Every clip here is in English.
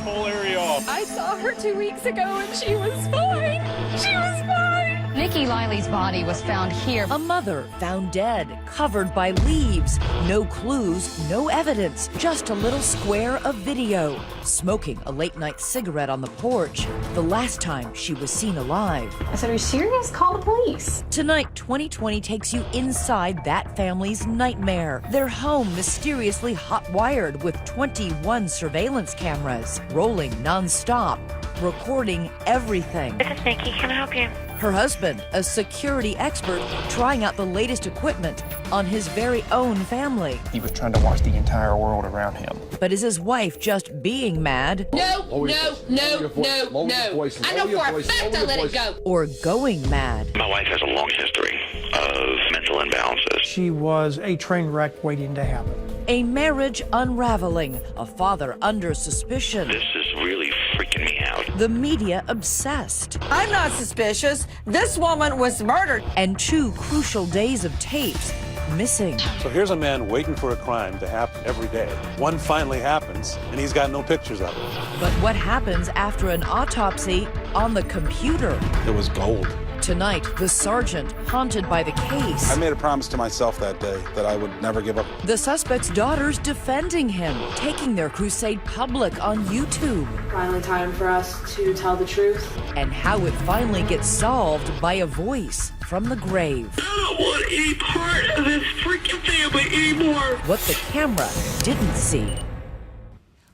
this whole area off. I saw her 2 weeks ago and she was fine. She was fine. Nique Leili's body was found here. A mother found dead, covered by leaves. No clues, no evidence, just a little square of video. Smoking a late-night cigarette on the porch. The last time she was seen alive. I said, are you serious? Call the police. Tonight, 2020 takes you inside that family's nightmare. Their home mysteriously hot-wired with 21 surveillance cameras, rolling non-stop, recording everything. This is Nique. Can I help you? Her husband, a security expert, trying out the latest equipment on his very own family. He was trying to watch the entire world around him. But is his wife just being mad? No. I know for a fact I let it go. Or going mad? My wife has a long history of mental imbalances. She was a train wreck waiting to happen. A marriage unraveling, a father under suspicion. This is really freaking me out. The media obsessed. I'm not suspicious. This woman was murdered. And 2 crucial days of tapes missing. So here's a man waiting for a crime to happen every day. One finally happens, and he's got no pictures of it. But what happens after an autopsy on the computer? It was gold. Tonight, the sergeant, haunted by the case. I made a promise to myself that day that I would never give up. The suspect's daughters defending him, taking their crusade public on YouTube. Finally time for us to tell the truth. And how it finally gets solved by a voice from the grave. I don't want any part of this freaking family anymore. What the camera didn't see.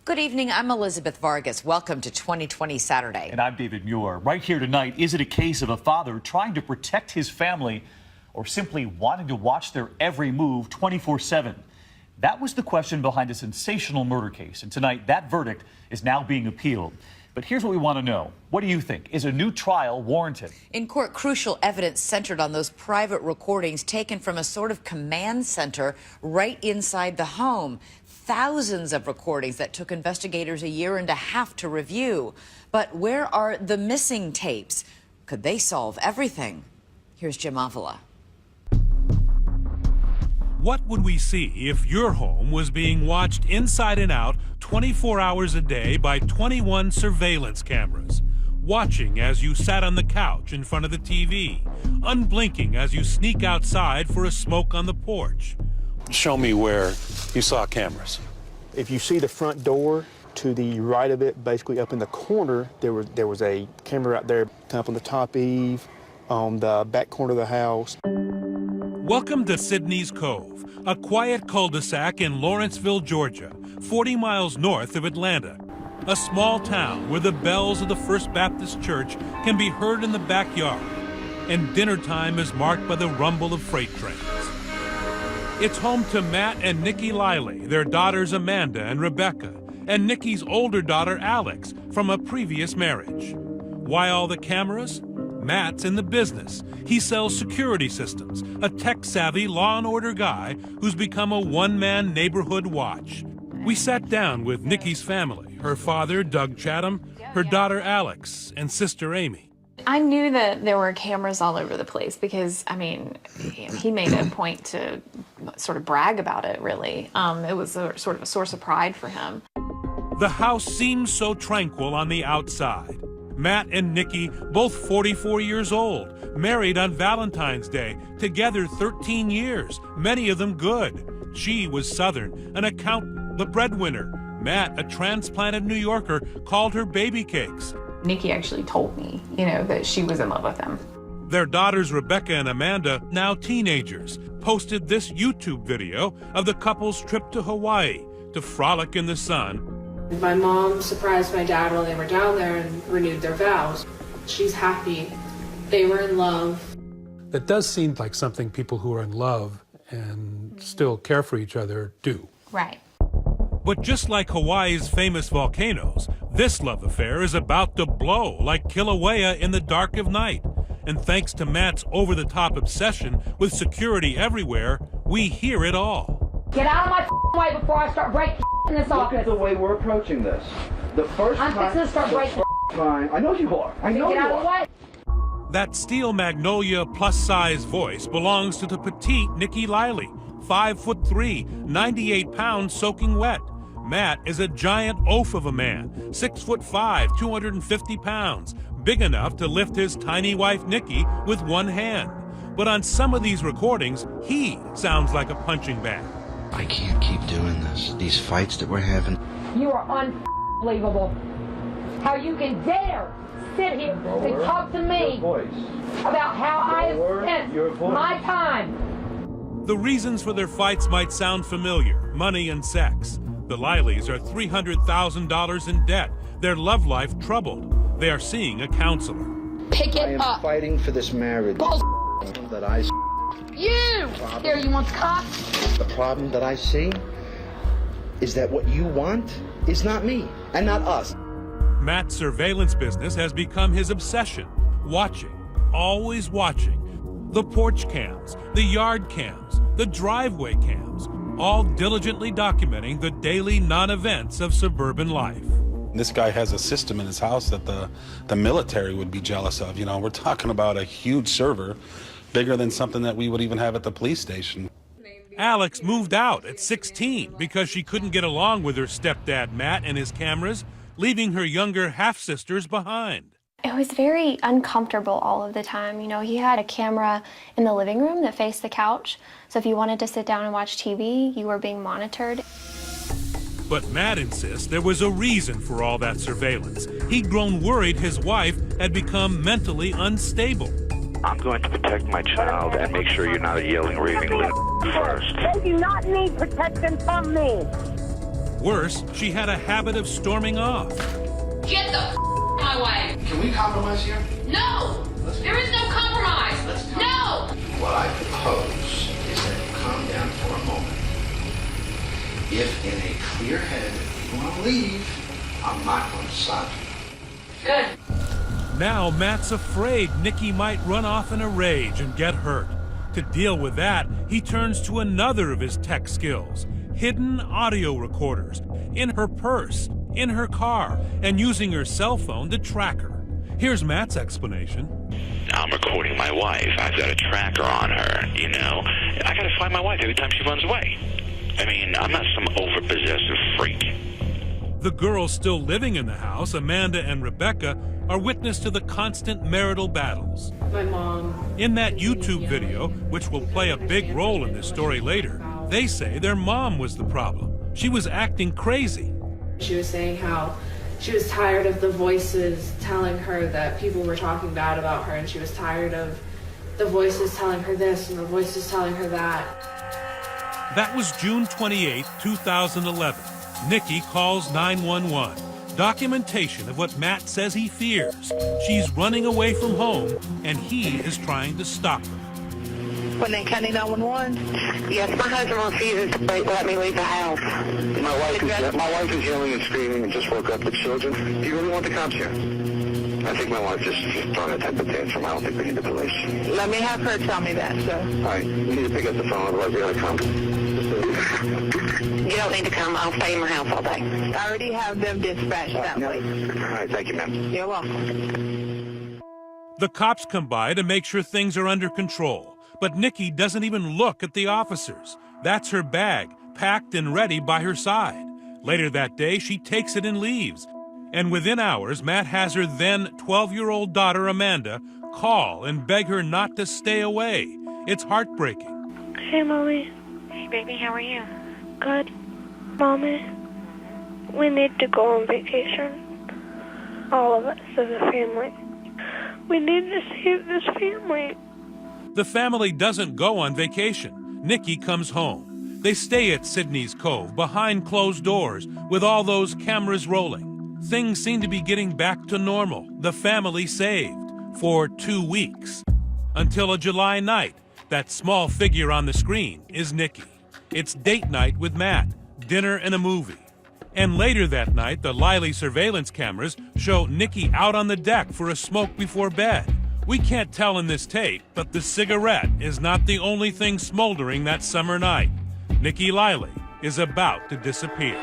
Good evening, I'm Elizabeth Vargas. Welcome to 2020 Saturday. And I'm David Muir. Right here tonight, is it a case of a father trying to protect his family or simply wanting to watch their every move 24/7? That was the question behind a sensational murder case. And tonight, that verdict is now being appealed. But here's what we want to know. What do you think? Is a new trial warranted? In court, crucial evidence centered on those private recordings taken from a sort of command center right inside the home. Thousands of recordings that took investigators a year and a half to review. But where are the missing tapes? Could they solve everything? Here's Jim Avila. What would we see if your home was being watched inside and out 24 hours a day by 21 surveillance cameras? Watching as you sat on the couch in front of the TV, unblinking as you sneak outside for a smoke on the porch. Show me where you saw cameras. If you see the front door to the right of it, basically up in the corner, there was a camera out there, up on the top eave, on the back corner of the house. Welcome to Sydney's Cove, a quiet cul-de-sac in Lawrenceville, Georgia, 40 miles north of Atlanta. A small town where the bells of the First Baptist Church can be heard in the backyard, and dinner time is marked by the rumble of freight trains. It's home to Matt and Nique Leili, their daughters Amanda and Rebecca, and Nique's older daughter Alex from a previous marriage. Why all the cameras? Matt's in the business. He sells security systems, a tech-savvy law and order guy who's become a one-man neighborhood watch. We sat down with Nique's family, her father, Doug Chatham, her daughter Alex, and sister Amy. I knew that there were cameras all over the place because, I mean, he made a point to sort of brag about it, really. It was sort of a source of pride for him. The house seems so tranquil on the outside. Matt and Nique, both 44 years old, married on Valentine's Day, together 13 years, many of them good. She was Southern, an accountant, the breadwinner. Matt, a transplanted New Yorker, called her baby cakes. Nique actually told me, that she was in love with him. Their daughters, Rebecca and Amanda, now teenagers, posted this YouTube video of the couple's trip to Hawaii to frolic in the sun. My mom surprised my dad while they were down there and renewed their vows. She's happy. They were in love. That does seem like something people who are in love and still care for each other do. Right. But just like Hawaii's famous volcanoes, this love affair is about to blow like Kilauea in the dark of night. And thanks to Matt's over-the-top obsession with security everywhere, we hear it all. Get out of my way before I start breaking in this office. Look at the way we're approaching this. The first I'm fixing to start breaking. Fine. I know you are. I know you are. Get out of the way. That steel magnolia plus-size voice belongs to the petite Nique Leili, 5'3", 98 pounds soaking wet. Matt is a giant oaf of a man, 6'5", 250 pounds, big enough to lift his tiny wife Nique with one hand. But on some of these recordings, he sounds like a punching bag. I can't keep doing this. These fights that we're having. You are unbelievable. How you can dare sit here and talk to me about how I have spent my time. The reasons for their fights might sound familiar: money and sex. The Leilis are $300,000 in debt. Their love life troubled. They are seeing a counselor. Pick I it am up. fighting for this marriage. That I. You! Here, you want cops? The problem that I see is that what you want is not me and not us. Matt's surveillance business has become his obsession. Watching, always watching. The porch cams, the yard cams, the driveway cams, all diligently documenting the daily non-events of suburban life. This guy has a system in his house that the military would be jealous of. You know, we're talking about a huge server, bigger than something that we would even have at the police station. Alex moved out at 16 because she couldn't get along with her stepdad Matt and his cameras, leaving her younger half-sisters behind. It was very uncomfortable all of the time. You know, he had a camera in the living room that faced the couch, so if you wanted to sit down and watch TV, you were being monitored. But Matt insists there was a reason for all that surveillance. He'd grown worried his wife had become mentally unstable. I'm going to protect my child and make sure you're not a yelling, raving first. They do not need protection from me. Worse, she had a habit of storming off. Get the my way. Can we compromise here? No! There is no compromise. No! What I propose is that you calm down for a moment. If in a clear head you want to leave, I'm not going to stop you. Good. Now Matt's afraid Nique might run off in a rage and get hurt. To deal with that, he turns to another of his tech skills: hidden audio recorders in her purse, in her car, and using her cell phone to track her. Here's Matt's explanation. I'm recording my wife. I've got a tracker on her, you know. I gotta find my wife every time she runs away. I mean, I'm not some over-possessive freak. The girls still living in the house, Amanda and Rebecca, are witness to the constant marital battles. My mom. In that YouTube video, which will play a big role in this story later, they say their mom was the problem. She was acting crazy. She was saying how she was tired of the voices telling her that people were talking bad about her, and she was tired of the voices telling her this and the voices telling her that. That was June 28, 2011. Nique calls 911. Documentation of what Matt says he fears. She's running away from home, and he is trying to stop her. When they county 911? Yes, my husband refuses to let me leave the house. My wife is yelling and screaming and just woke up the children. Do you really want the cops here? I think my wife just throwing a type of tantrum. I don't think we need the police. Let me have her tell me that, sir. All right, you need to pick up the phone, otherwise we gotta come. You don't need to come. I'll stay in my house all day. I already have them dispatched that way. All right, thank you, ma'am. You're welcome. The cops come by to make sure things are under control. But Nique doesn't even look at the officers. That's her bag, packed and ready by her side. Later that day, she takes it and leaves. And within hours, Matt has her then 12-year-old daughter, Amanda, call and beg her not to stay away. It's heartbreaking. Hey, Mommy. Hey, baby, how are you? Good. Mommy, we need to go on vacation. All of us as a family. We need to save this family. The family doesn't go on vacation. Nique comes home. They stay at Sydney's Cove, behind closed doors, with all those cameras rolling. Things seem to be getting back to normal. The family saved for 2 weeks. Until a July night, that small figure on the screen is Nique. It's date night with Matt, dinner and a movie. And later that night, the Leili surveillance cameras show Nique out on the deck for a smoke before bed. We can't tell in this tape, but the cigarette is not the only thing smoldering that summer night. Nique Leili is about to disappear.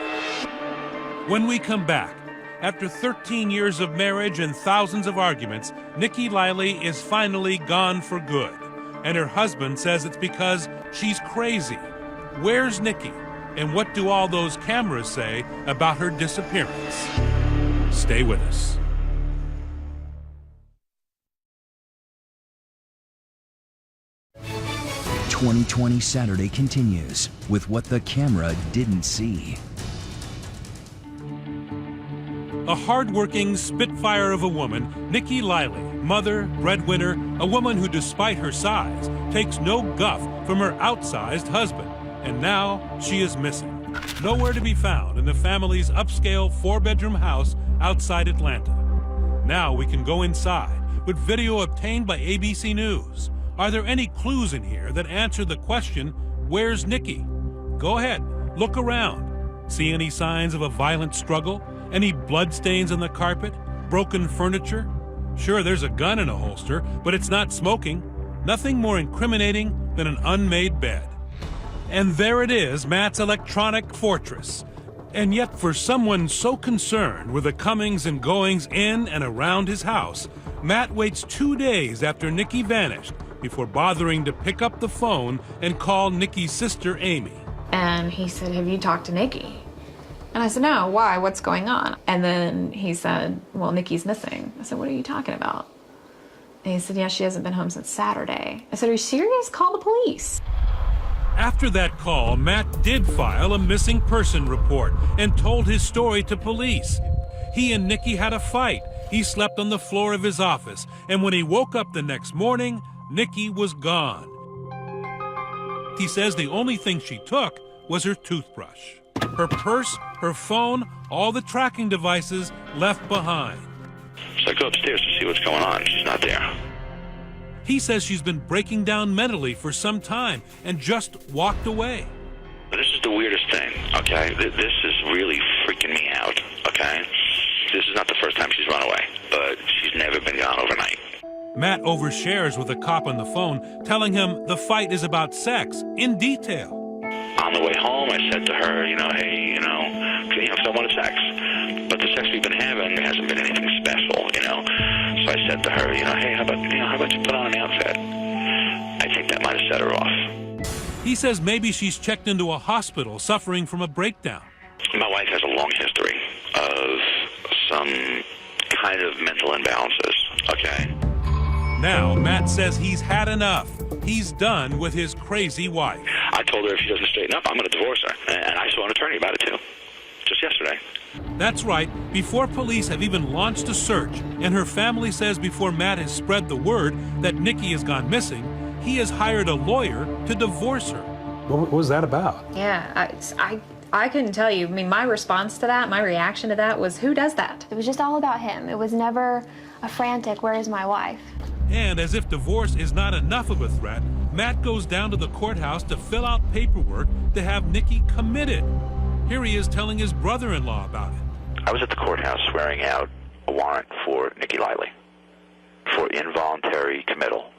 When we come back, after 13 years of marriage and thousands of arguments, Nique Leili is finally gone for good. And her husband says it's because she's crazy. Where's Nique? And what do all those cameras say about her disappearance? Stay with us. 2020 Saturday continues with what the camera didn't see. A hard-working spitfire of a woman, Nique Leili, mother, breadwinner, a woman who, despite her size, takes no guff from her outsized husband. And now she is missing. Nowhere to be found in the family's upscale 4-bedroom house outside Atlanta. Now we can go inside with video obtained by ABC News. Are there any clues in here that answer the question, where's Nique? Go ahead, look around. See any signs of a violent struggle? Any bloodstains on the carpet? Broken furniture? Sure, there's a gun in a holster, but it's not smoking. Nothing more incriminating than an unmade bed. And there it is, Matt's electronic fortress. And yet for someone so concerned with the comings and goings in and around his house, Matt waits 2 days after Nique vanished before bothering to pick up the phone and call Nicky's sister, Amy. And he said, have you talked to Nique? And I said, no, why? What's going on? And then he said, well, Nicky's missing. I said, what are you talking about? And he said, yeah, she hasn't been home since Saturday. I said, are you serious? Call the police. After that call, Matt did file a missing person report and told his story to police. He and Nique had a fight. He slept on the floor of his office, and when he woke up the next morning, Nique was gone. He says the only thing she took was her toothbrush. Her purse, her phone, all the tracking devices left behind. So I go upstairs to see what's going on. She's not there. He says she's been breaking down mentally for some time and just walked away. This is the weirdest thing, okay? This is really freaking me out, okay? This is not the first time she's run away, but she's never been gone overnight. Matt overshares with a cop on the phone, telling him the fight is about sex in detail. On the way home, I said to her, hey, because I wanted sex. But the sex we've been having hasn't been anything special, So I said to her, hey, how about you put on an outfit? I think that might have set her off. He says maybe she's checked into a hospital suffering from a breakdown. My wife has a long history of some kind of mental imbalances, okay? Now, Matt says he's had enough. He's done with his crazy wife. I told her if she doesn't straighten up, I'm going to divorce her. And I saw an attorney about it, too. Just yesterday. That's right, before police have even launched a search, and her family says before Matt has spread the word that Nique has gone missing, he has hired a lawyer to divorce her. What was that about? Yeah, I couldn't tell you. I mean, my response to that, my reaction to that was, who does that? It was just all about him. It was never a frantic, where is my wife? And as if divorce is not enough of a threat, Matt goes down to the courthouse to fill out paperwork to have Nique committed. Here he is telling his brother-in-law about it. I was at the courthouse swearing out a warrant for Nique Leili for involuntary committal.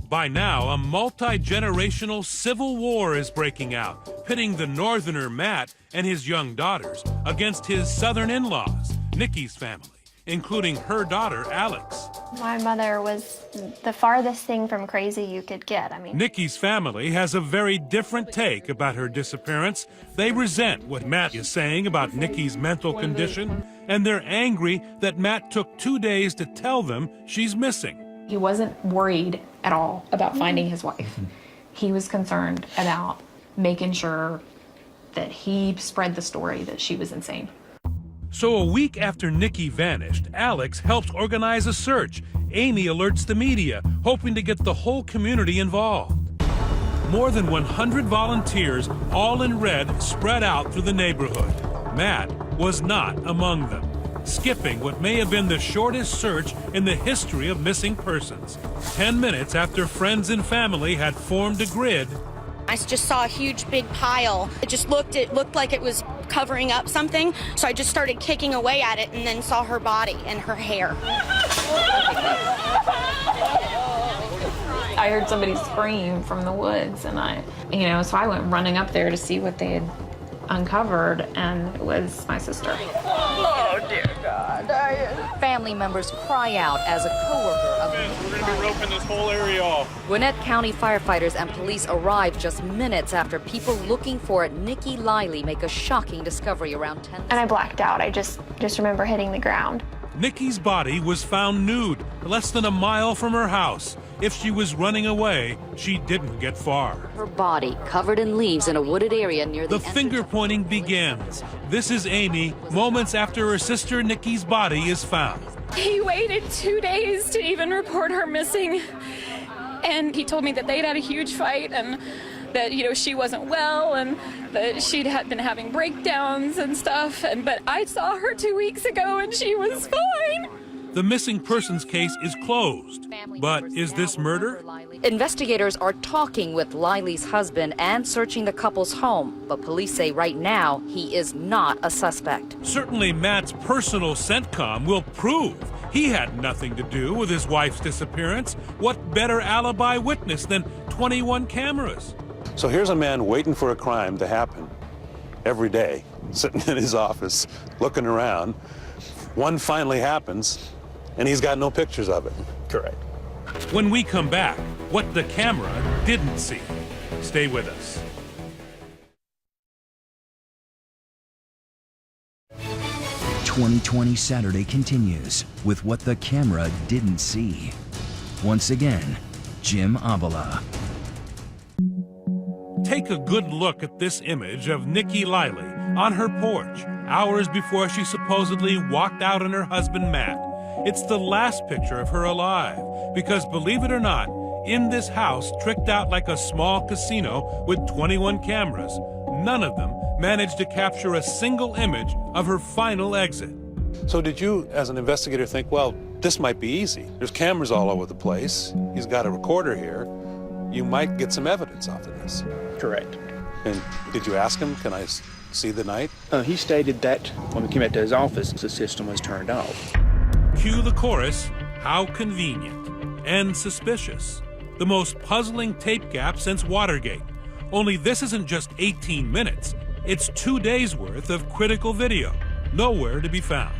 By now, a multi-generational civil war is breaking out, pitting the northerner Matt and his young daughters against his southern in-laws, Nicky's family, including her daughter, Alex. My mother was the farthest thing from crazy you could get. Nicky's family has a very different take about her disappearance. They resent what Matt is saying about Nicky's mental condition, and they're angry that Matt took 2 days to tell them she's missing. He wasn't worried at all about finding his wife. He was concerned about making sure that he spread the story that she was insane. So a week after Nique vanished, Alex helps organize a search. Amy alerts the media, hoping to get the whole community involved. More than 100 volunteers, all in red, spread out through the neighborhood. Matt was not among them, skipping what may have been the shortest search in the history of missing persons. 10 minutes after friends and family had formed a grid, I just saw a huge big pile. It looked like it was covering up something, so I just started kicking away at it and then saw her body and her hair. I heard somebody scream from the woods, and so I went running up there to see what they uncovered, and it was my sister. Oh, dear God. Family members cry out as a coworker of We're going to be roping this whole area off. Gwinnett County firefighters and police arrived just minutes after people looking for Nique Leili make a shocking discovery around 10. And I blacked out. I just remember hitting the ground. Nique's body was found nude, less than a mile from her house. If she was running away, she didn't get far. Her body covered in leaves in a wooded area near the finger pointing begins. This is Amy, moments after her sister Nique's body is found. He waited 2 days to even report her missing. And he told me that they'd had a huge fight and that, you know, she wasn't well and that she'd been having breakdowns and stuff. But I saw her 2 weeks ago and she was fine. The missing persons case is closed. But is this murder? Investigators are talking with Leili's husband and searching the couple's home, but police say right now he is not a suspect. Certainly Matt's personal CENTCOM will prove he had nothing to do with his wife's disappearance. What better alibi witness than 21 cameras? So here's a man waiting for a crime to happen every day, sitting in his office, looking around. One finally happens, and he's got no pictures of it. Correct. When we come back, what the camera didn't see. Stay with us. "2020 Saturday" continues with what the camera didn't see. Once again, Jim Avila. Take a good look at this image of Nique Leili on her porch, hours before she supposedly walked out on her husband Matt. It's the last picture of her alive, because believe it or not, in this house tricked out like a small casino with 21 cameras, none of them managed to capture a single image of her final exit. So did you, as an investigator, think, well, this might be easy. There's cameras all over the place. He's got a recorder here. You might get some evidence off of this. Correct. And did you ask him, can I see the night? He stated that when we came back to his office, the system was turned off. Cue the chorus, how convenient and suspicious. The most puzzling tape gap since Watergate. Only this isn't just 18 minutes. It's 2 days worth of critical video. Nowhere to be found.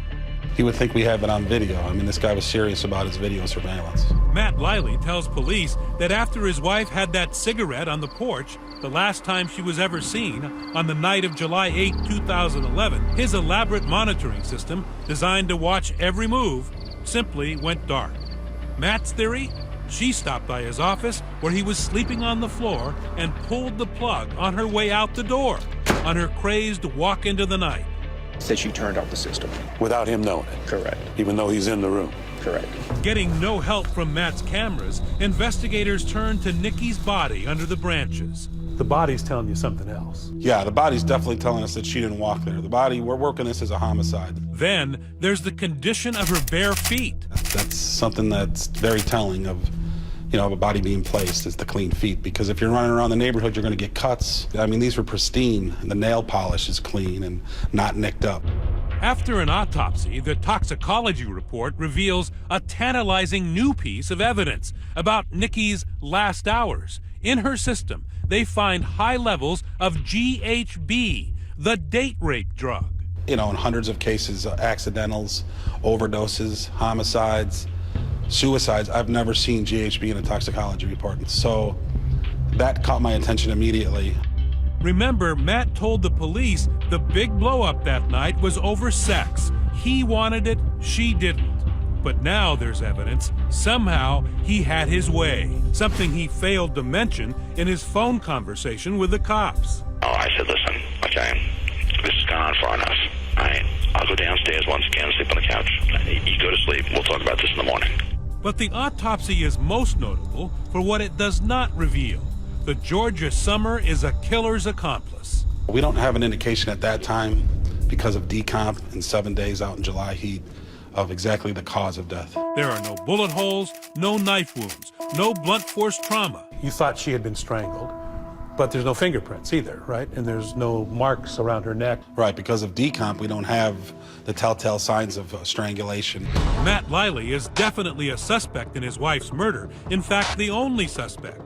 He would think we have it on video. I mean, this guy was serious about his video surveillance. Matt Leili tells police that after his wife had that cigarette on the porch, the last time she was ever seen, on the night of July 8, 2011, his elaborate monitoring system, designed to watch every move, simply went dark. Matt's theory? She stopped by his office where he was sleeping on the floor and pulled the plug on her way out the door, on her crazed walk into the night. Said she turned off the system. Without him knowing it? Correct. Even though he's in the room? Correct. Getting no help from Matt's cameras, investigators turned to Nique's body under the branches. The body's telling you something else. Yeah, the body's definitely telling us that she didn't walk there. The body, we're working this as a homicide. Then there's the condition of her bare feet. That's something that's very telling of, you know, of a body being placed, is the clean feet. Because if you're running around the neighborhood, you're going to get cuts. I mean, these were pristine. The nail polish is clean and not nicked up. After an autopsy, the toxicology report reveals a tantalizing new piece of evidence about Nique's last hours. In her system, they find high levels of GHB, the date rape drug. You know, in hundreds of cases, accidentals, overdoses, homicides, suicides, I've never seen GHB in a toxicology report. So that caught my attention immediately. Remember, Matt told the police the big blow-up that night was over sex. He wanted it, she didn't. But now there's evidence somehow he had his way, something he failed to mention in his phone conversation with the cops. Oh, I said, listen, okay, this has gone on far enough. All right, I'll go downstairs once again, sleep on the couch. You go to sleep. We'll talk about this in the morning. But the autopsy is most notable for what it does not reveal. The Georgia summer is a killer's accomplice. We don't have an indication at that time, because of decomp and 7 days out in July heat, of exactly the cause of death. There are no bullet holes, no knife wounds, no blunt force trauma. You thought she had been strangled, but there's no fingerprints either, right? And there's no marks around her neck. Right, because of decomp, we don't have the telltale signs of strangulation. Matt Leili is definitely a suspect in his wife's murder. In fact, the only suspect.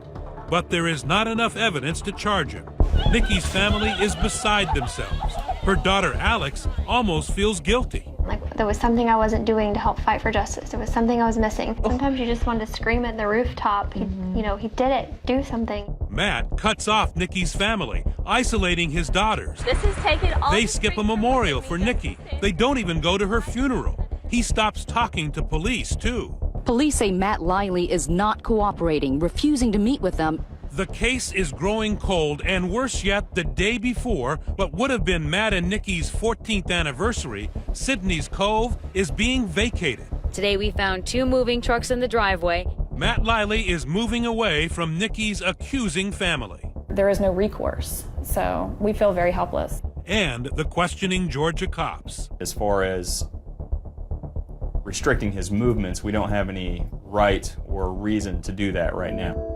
But there is not enough evidence to charge him. Nique's family is beside themselves. Her daughter, Alex, almost feels guilty. Like there was something I wasn't doing to help fight for justice. There was something I was missing. Sometimes you just want to scream at the rooftop. He did it. Do something. Matt cuts off Nique's family, isolating his daughters. This is taking all. They skip a memorial for Nique. They don't even go to her funeral. He stops talking to police, too. Police say Matt Leili is not cooperating, refusing to meet with them. The case is growing cold, and worse yet, the day before what would have been Matt and Nique's 14th anniversary, Sidney's Cove is being vacated. Today we found 2 moving trucks in the driveway. Matt Leili is moving away from Nique's accusing family. There is no recourse, so we feel very helpless. And the questioning Georgia cops. As far as restricting his movements, we don't have any right or reason to do that right now.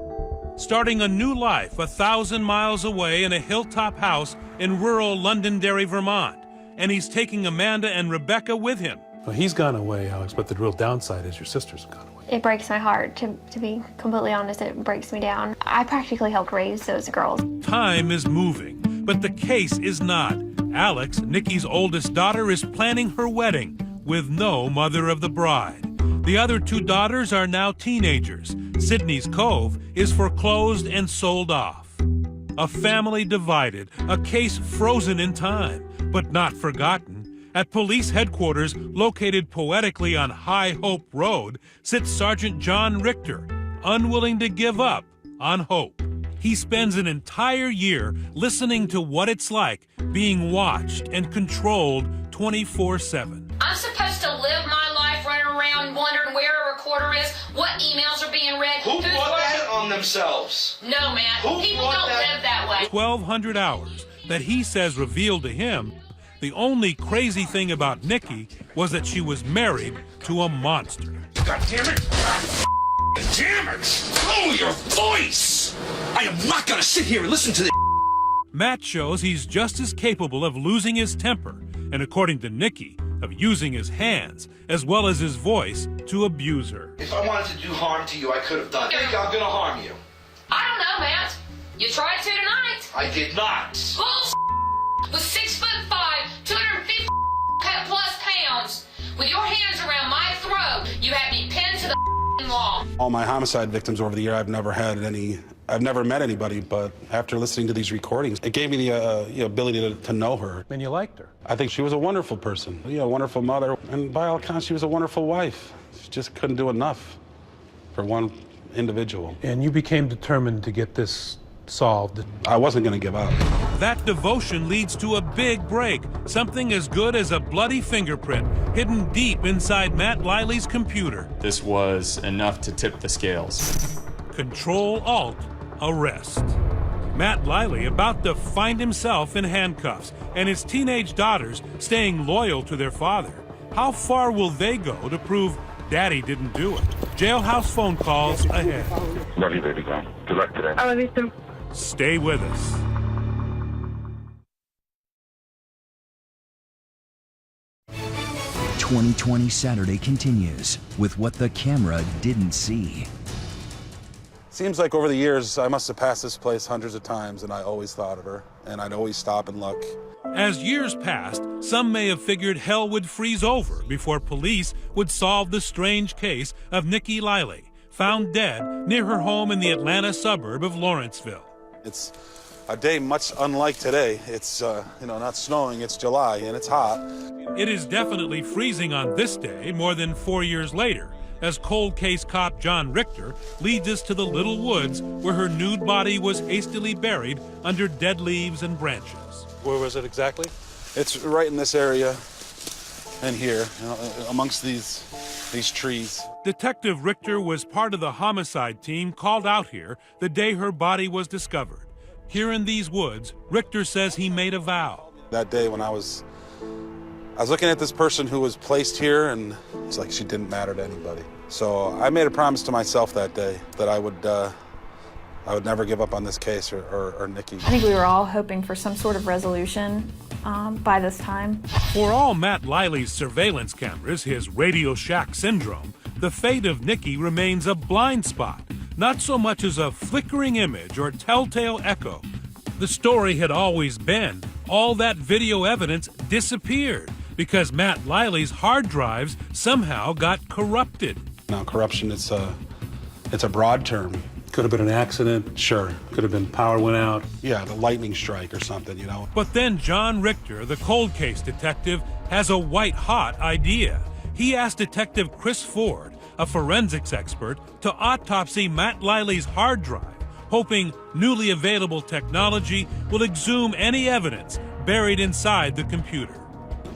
Starting a new life 1,000 miles away in a hilltop house in rural Londonderry, Vermont. And he's taking Amanda and Rebecca with him. Well, he's gone away, Alex, but the real downside is your sisters have gone away. It breaks my heart, to be completely honest. It breaks me down. I practically helped raise those girls. Time is moving, but the case is not. Alex, Nique's oldest daughter, is planning her wedding with no mother of the bride. The other 2 daughters are now teenagers. Sidney's Cove is foreclosed and sold off. A family divided, a case frozen in time, but not forgotten. At police headquarters, located poetically on High Hope Road, sits Sergeant John Richter, unwilling to give up on hope. He spends an entire year listening to what it's like being watched and controlled 24/7. I'm supposed to live my life running around wondering where a recorder is, what emails are being read. Who brought that on themselves? No, man. People don't live that way. 1,200 hours that he says revealed to him the only crazy thing about Nique was that she was married to a monster. God damn it! Damn it! Lower your voice! I am not gonna sit here and listen to this. Matt shows he's just as capable of losing his temper, and according to Nique, of using his hands as well as his voice to abuse her. If I wanted to do harm to you, I could have done it. I think I'm gonna harm you. I don't know, Matt. You tried to tonight. I did not. Bull with 6'5", 250 plus pounds, with your hands around my throat, you had me pinned to the wall. All my homicide victims over the year, I've never met anybody, but after listening to these recordings, it gave me the ability to know her. And you liked her. I think she was a wonderful person, a wonderful mother, and by all accounts, she was a wonderful wife. She just couldn't do enough for one individual. And you became determined to get this solved. I wasn't going to give up. That devotion leads to a big break, something as good as a bloody fingerprint hidden deep inside Matt Leili's computer. This was enough to tip the scales. Control-Alt, arrest. Matt Leili about to find himself in handcuffs, and his teenage daughters staying loyal to their father. How far will they go to prove Daddy didn't do it? Jailhouse phone calls ahead. Love you, baby girl. Good luck today. I love you too. Stay with us. "2020 Saturday" continues with what the camera didn't see. Seems like over the years, I must have passed this place hundreds of times, and I always thought of her, and I'd always stop and look. As years passed, some may have figured hell would freeze over before police would solve the strange case of Nique Leili, found dead near her home in the Atlanta suburb of Lawrenceville. It's a day much unlike today. It's, not snowing, it's July, and it's hot. It is definitely freezing on this day more than 4 years later, as cold case cop John Richter leads us to the little woods where her nude body was hastily buried under dead leaves and branches. Where was it exactly? It's right in this area and here, amongst these trees. Detective Richter was part of the homicide team called out here the day her body was discovered. Here in these woods, Richter says he made a vow. That day when I was looking at this person who was placed here, and it's like she didn't matter to anybody. So I made a promise to myself that day that I would never give up on this case or Nique. I think we were all hoping for some sort of resolution by this time. For all Matt Leili's surveillance cameras, his Radio Shack syndrome, the fate of Nique remains a blind spot. not so much as a flickering image or telltale echo. The story had always been all that video evidence disappeared because Matt Leili's hard drives somehow got corrupted. Now, corruption, it's a broad term. Could have been an accident. Sure. Could have been power went out. Yeah, the lightning strike or something, you know. But then John Richter, the cold case detective, has a white-hot idea. He asked Detective Chris Ford, a forensics expert, to autopsy Matt Leili's hard drive, hoping newly available technology will exhume any evidence buried inside the computer.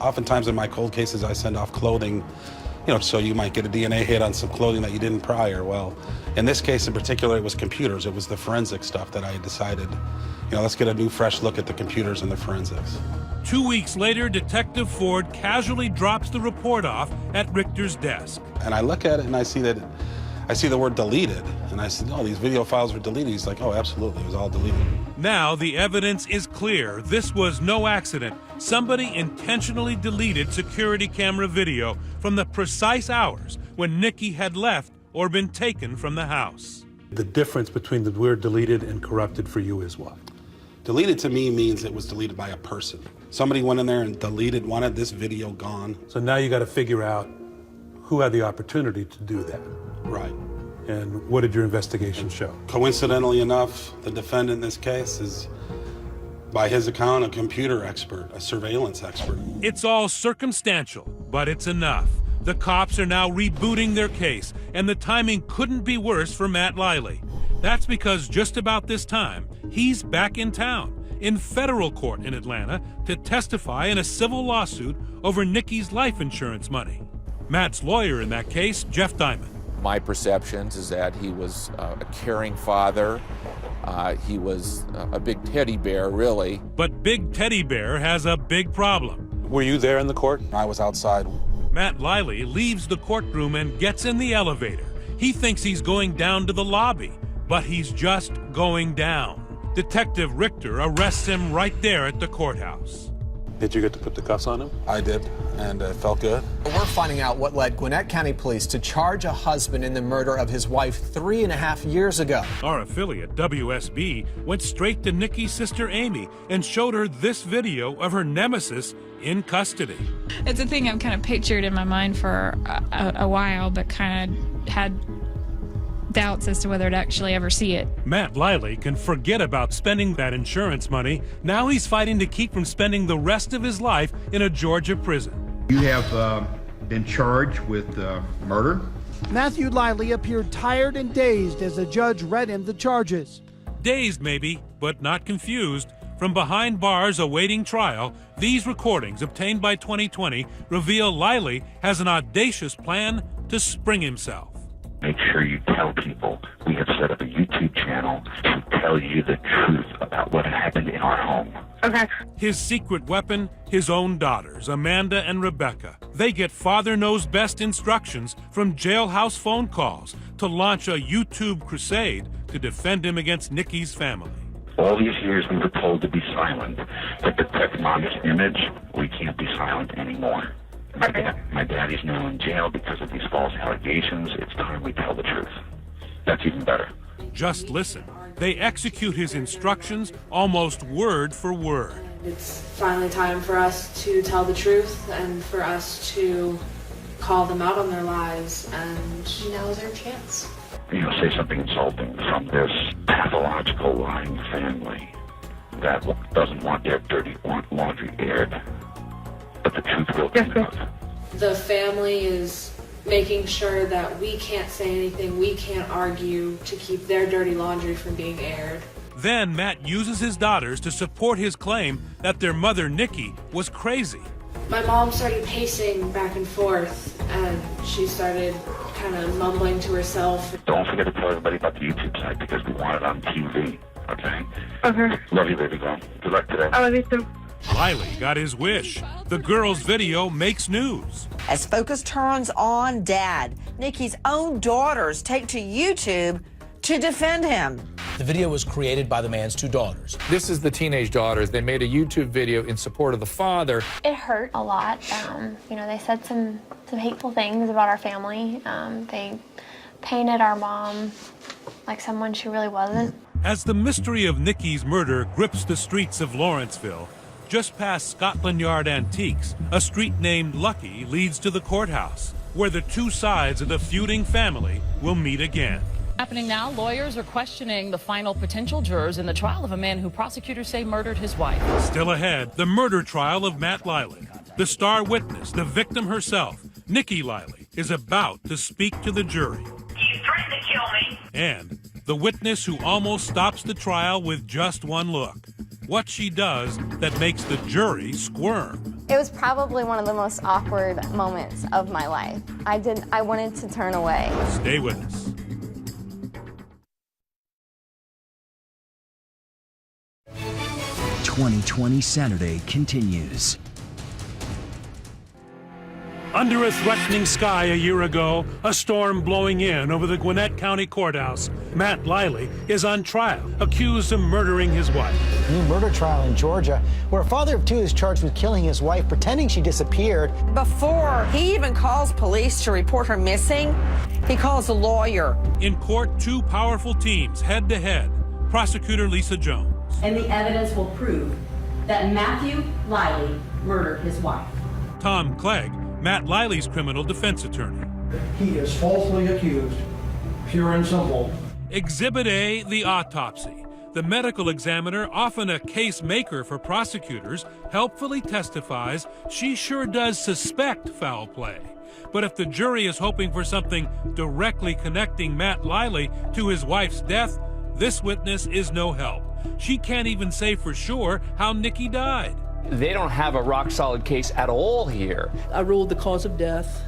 Oftentimes in my cold cases, I send off clothing, you know, so you might get a DNA hit on some clothing that you didn't prior. Well, in this case in particular, it was computers. It was the forensic stuff that I decided, you know, let's get a new fresh look at the computers and the forensics. 2 weeks later, Detective Ford casually drops the report off at Richter's desk. And I look at it and I see the word deleted. And I said, oh, these video files were deleted. He's like, oh, absolutely, it was all deleted. Now the evidence is clear. This was no accident. Somebody intentionally deleted security camera video from the precise hours when Nique had left or been taken from the house. The difference between the word deleted and corrupted for you is what? Deleted to me means it was deleted by a person. Somebody went in there and deleted, wanted this video gone. So now you got to figure out who had the opportunity to do that. Right. And what did your investigation show? Coincidentally enough, the defendant in this case is, by his account, a computer expert, a surveillance expert. It's all circumstantial, but it's enough. The cops are now rebooting their case, and the timing couldn't be worse for Matt Leili. That's because just about this time, he's back in town, in federal court in Atlanta, to testify in a civil lawsuit over Nique's life insurance money. Matt's lawyer in that case, Jeff Diamond. My perceptions is that he was a caring father. He was a big teddy bear, really. But Big Teddy Bear has a big problem. Were you there in the court? I was outside. Matt Leili leaves the courtroom and gets in the elevator. He thinks he's going down to the lobby, but he's just going down. Detective Richter arrests him right there at the courthouse. Did you get to put the cuffs on him? I did, and it felt good. We're finding out what led Gwinnett County Police to charge a husband in the murder of his wife 3.5 years ago. Our affiliate, WSB, went straight to Nique's sister Amy and showed her this video of her nemesis in custody. It's a thing I've kind of pictured in my mind for a while, but kind of had doubts as to whether to actually ever see it. Matt Leili can forget about spending that insurance money. Now he's fighting to keep from spending the rest of his life in a Georgia prison. You have been charged with murder. Matthew Leili appeared tired and dazed as the judge read him the charges. Dazed maybe, but not confused. From behind bars awaiting trial, these recordings obtained by 2020 reveal Leili has an audacious plan to spring himself. Make sure you tell people we have set up a YouTube channel to tell you the truth about what happened in our home. Okay. His secret weapon, his own daughters, Amanda and Rebecca. They get Father Knows Best instructions from jailhouse phone calls to launch a YouTube crusade to defend him against Nique's family. All these years we were told to be silent. To protect Mama's image, we can't be silent anymore. My daddy's now in jail because of these false allegations. It's time we tell the truth. That's even better. Just listen. They execute his instructions almost word for word. It's finally time for us to tell the truth and for us to call them out on their lies, and now's our chance. You know, say something insulting from this pathological lying family that doesn't want their dirty laundry aired. But the truth will come out. The family is making sure that we can't say anything, we can't argue to keep their dirty laundry from being aired. Then Matt uses his daughters to support his claim that their mother, Nique, was crazy. My mom started pacing back and forth, and she started kind of mumbling to herself. Don't forget to tell everybody about the YouTube site because we want it on TV, okay? Okay. Love you, baby girl. Good luck today. I love you too. Leili got his wish. The girl's video makes news. As focus turns on Dad, Nique's own daughters take to YouTube to defend him. The video was created by the man's two daughters. This is the teenage daughters. They made a YouTube video in support of the father. It hurt a lot. You know, they said some hateful things about our family. They painted our mom like someone she really wasn't. As the mystery of Nique's murder grips the streets of Lawrenceville, just past Scotland Yard Antiques, a street named Lucky leads to the courthouse, where the two sides of the feuding family will meet again. Happening now, lawyers are questioning the final potential jurors in the trial of a man who prosecutors say murdered his wife. Still ahead, the murder trial of Matt Leili. The star witness, the victim herself, Nique Leili, is about to speak to the jury. You threatened to kill me. And the witness who almost stops the trial with just one look. What she does that makes the jury squirm. It was probably one of the most awkward moments of my life. I wanted to turn away. Stay with us. "2020 Saturday" continues. Under a threatening sky a year ago, a storm blowing in over the Gwinnett County Courthouse, Matt Leili is on trial, accused of murdering his wife. New murder trial in Georgia, where a father of two is charged with killing his wife, pretending she disappeared. Before he even calls police to report her missing, he calls a lawyer. In court, two powerful teams head to head. Prosecutor Lisa Jones. And the evidence will prove that Matthew Leili murdered his wife. Tom Clegg, Matt Leili's criminal defense attorney. He is falsely accused, pure and simple. Exhibit A, the autopsy. The medical examiner, often a case maker for prosecutors, helpfully testifies she sure does suspect foul play. But if the jury is hoping for something directly connecting Matt Leili to his wife's death, this witness is no help. She can't even say for sure how Nique died. They don't have a rock-solid case at all here. I ruled the cause of death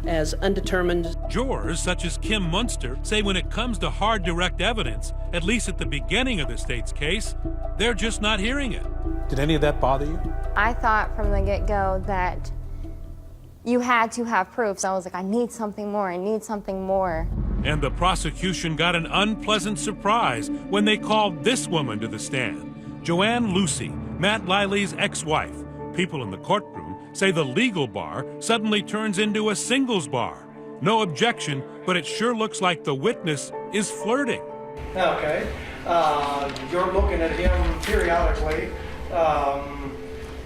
as undetermined. Jurors such as Kim Munster say when it comes to hard direct evidence, at least at the beginning of the state's case, they're just not hearing it. Did any of that bother you? I thought from the get-go that you had to have proof. So I was like, I need something more, I need something more. And the prosecution got an unpleasant surprise when they called this woman to the stand, Joanne Lucy, Matt Leili's ex-wife. People in the courtroom say the legal bar suddenly turns into a singles bar. No objection, but it sure looks like the witness is flirting. Okay, you're looking at him periodically.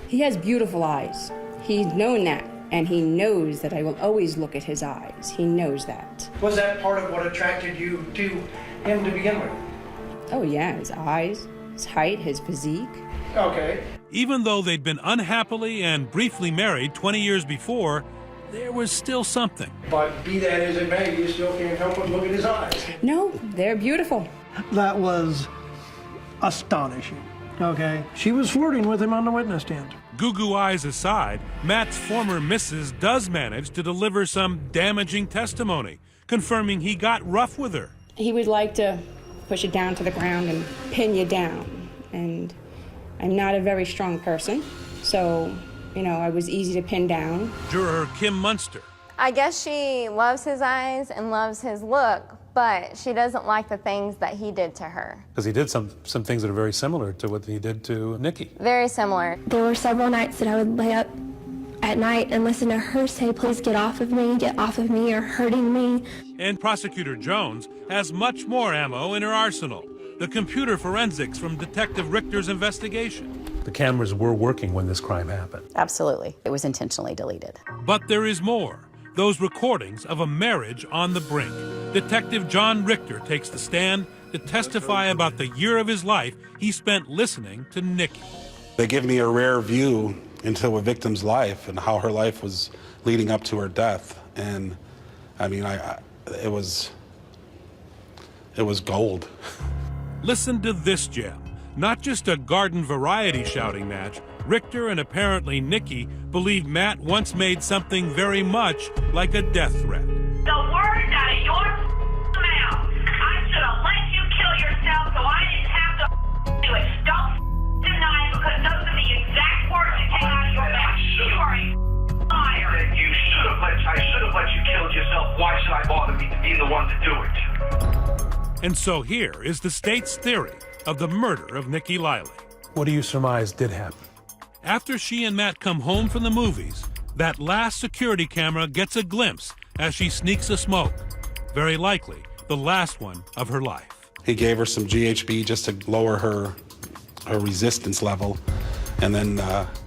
He has beautiful eyes. He's known that, and he knows that I will always look at his eyes. He knows that. Was that part of what attracted you to him to begin with? Oh yeah, his eyes, his height, his physique. Okay. Even though they'd been unhappily and briefly married 20 years before, there was still something. But be that as it may, you still can't help but look at his eyes. No, they're beautiful. That was astonishing, okay? She was flirting with him on the witness stand. Goo-goo eyes aside, Matt's former missus does manage to deliver some damaging testimony, confirming he got rough with her. He would like to push it down to the ground and pin you down. And I'm not a very strong person, so, I was easy to pin down. Juror Kim Munster. I guess she loves his eyes and loves his look, but she doesn't like the things that he did to her. Because he did some things that are very similar to what he did to Nique. Very similar. There were several nights that I would lay up at night and listen to her say, please get off of me, you're hurting me. And Prosecutor Jones has much more ammo in her arsenal. The computer forensics from Detective Richter's investigation. The cameras were working when this crime happened. Absolutely. It was intentionally deleted. But there is more. Those recordings of a marriage on the brink. Detective John Richter takes the stand to testify about the year of his life he spent listening to Nique. They give me a rare view into a victim's life and how her life was leading up to her death. And it was gold. Listen to this gem. Not just a garden variety shouting match, Richter and apparently Nique believe Matt once made something very much like a death threat. The words out of your mouth. I should have let you kill yourself so I didn't have to do it. Don't deny it because those are the exact words that came out of your mouth. You are a liar. I should have let you kill yourself. Why should I bother being the one to do it? And so here is the state's theory of the murder of Nique Leili. What do you surmise did happen? After she and Matt come home from the movies, that last security camera gets a glimpse as she sneaks a smoke. Very likely, the last one of her life. He gave her some GHB just to lower her resistance level. And then,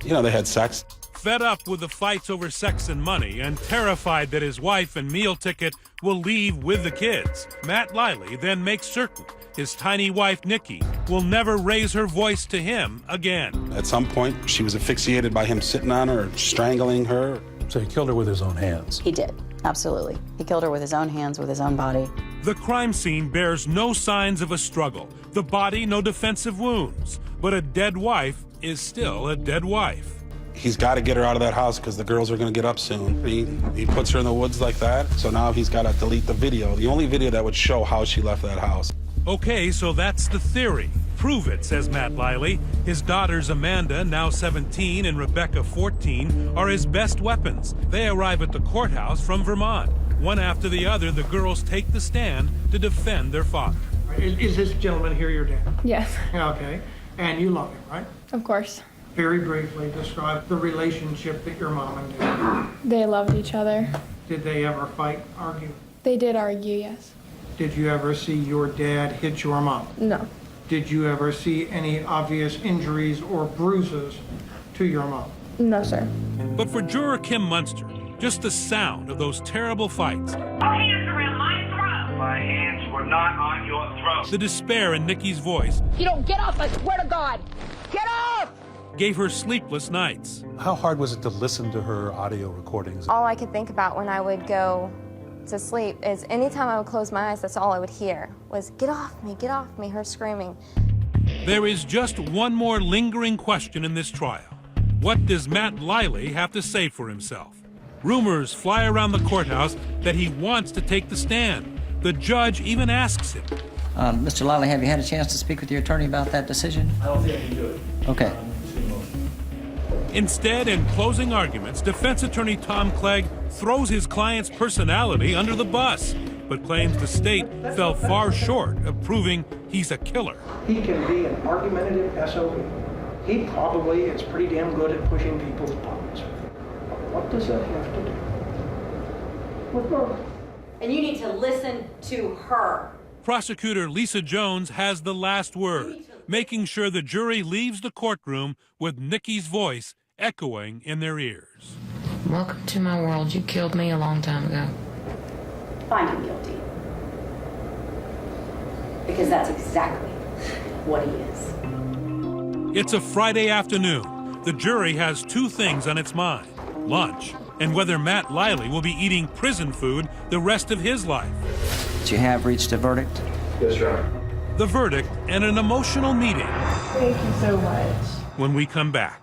they had sex. Fed up with the fights over sex and money and terrified that his wife and meal ticket will leave with the kids, Matt Leili then makes certain his tiny wife, Nique, will never raise her voice to him again. At some point, she was asphyxiated by him sitting on her, strangling her. So he killed her with his own hands? He did, absolutely. He killed her with his own hands, with his own body. The crime scene bears no signs of a struggle. The body, no defensive wounds. But a dead wife is still a dead wife. He's got to get her out of that house because the girls are going to get up soon. He puts her in the woods like that, so now he's got to delete the video. The only video that would show how she left that house. Okay, so that's the theory. Prove it, says Matt Leili. His daughters Amanda, now 17, and Rebecca, 14, are his best weapons. They arrive at the courthouse from Vermont. One after the other, the girls take the stand to defend their father. Is this gentleman here your dad? Yes. Okay. And you love him, right? Of course. Very briefly describe the relationship that your mom and dad. They loved each other. Did they ever fight, argue? They did argue, yes. Did you ever see your dad hit your mom? No. Did you ever see any obvious injuries or bruises to your mom? No, sir. But for juror Kim Munster, just the sound of those terrible fights, Your hands around my throat. My hands were not on your throat. the despair in Nique's voice, You don't get off, I swear to God! Get off! gave her sleepless nights. How hard was it to listen to her audio recordings? All I could think about when I would go to sleep is anytime I would close my eyes, that's all I would hear was, get off me, her screaming. There is just one more lingering question in this trial. What does Matt Leili have to say for himself? Rumors fly around the courthouse that he wants to take the stand. The judge even asks him. Mr. Leili, have you had a chance to speak with your attorney about that decision? I don't think I can do it. Okay. Instead, in closing arguments, defense attorney Tom Clegg throws his client's personality under the bus, but claims the state fell far short of proving he's a killer. He can be an argumentative SOB. He probably is pretty damn good at pushing people's buttons. What does that have to do with murder? And you need to listen to her. Prosecutor Lisa Jones has the last word, making sure the jury leaves the courtroom with Nique's voice echoing in their ears. Welcome to my world. You killed me a long time ago. Find him guilty. Because that's exactly what he is. It's a Friday afternoon. The jury has two things on its mind: lunch, and whether Matt Leili will be eating prison food the rest of his life. But you have reached a verdict? Yes, Your Honor. The verdict and an emotional meeting. Thank you so much. When we come back.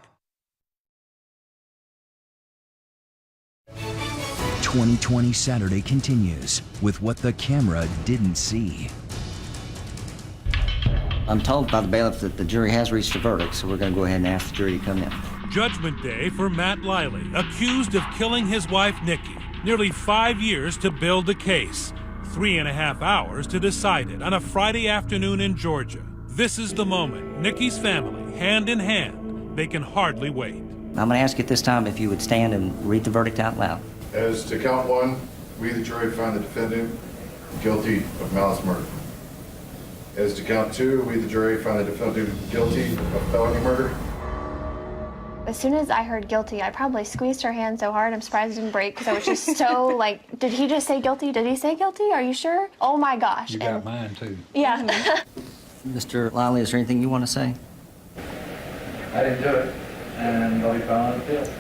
2020 Saturday continues with what the camera didn't see. I'm told by the bailiff that the jury has reached a verdict, so we're going to go ahead and ask the jury to come in. Judgment Day for Matt Leili, accused of killing his wife, Nique. Nearly 5 years to build the case. 3.5 hours to decide it on a Friday afternoon in Georgia. This is the moment. Nique's family, hand in hand, they can hardly wait. I'm going to ask you at this time if you would stand and read the verdict out loud. As to count one, we, the jury, find the defendant guilty of malice murder. As to count two, we, the jury, find the defendant guilty of felony murder. As soon as I heard guilty, I probably squeezed her hand so hard I'm surprised it didn't break because I was just so like, did he just say guilty? Did he say guilty? Are you sure? Oh my gosh. You got mine too. Yeah. Mr. Leili, is there anything you want to say? I didn't do it, and I'll be filing an appeal.